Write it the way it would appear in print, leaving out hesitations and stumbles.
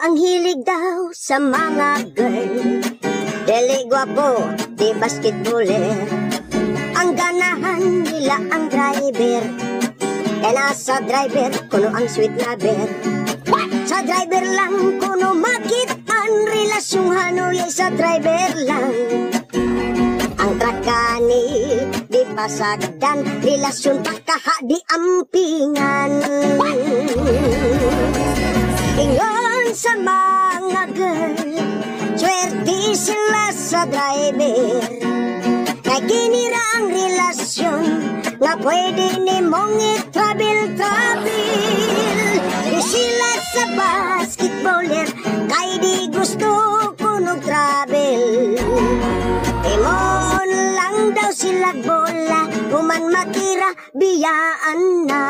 Ang hilig daw sa mga girl, deli gwapo, di basketballer. Ang ganahan nila ang driver, kaya nasa driver, kuno ang sweet lover. Sa driver lang, kuno makit ang relasyong hanuli sa driver lang. Ang trakani, di pasagdan, relasyon pagkaha di ampingan. Ingon sa mga girl, swerte sila sa driver. Kay kinira ang relasyon, nga pwede ni mong i-travel-travel. Di sila sa basketballer, kay di gusto kunog travel. Imon lang daw sila bola, human matira, biyaan na.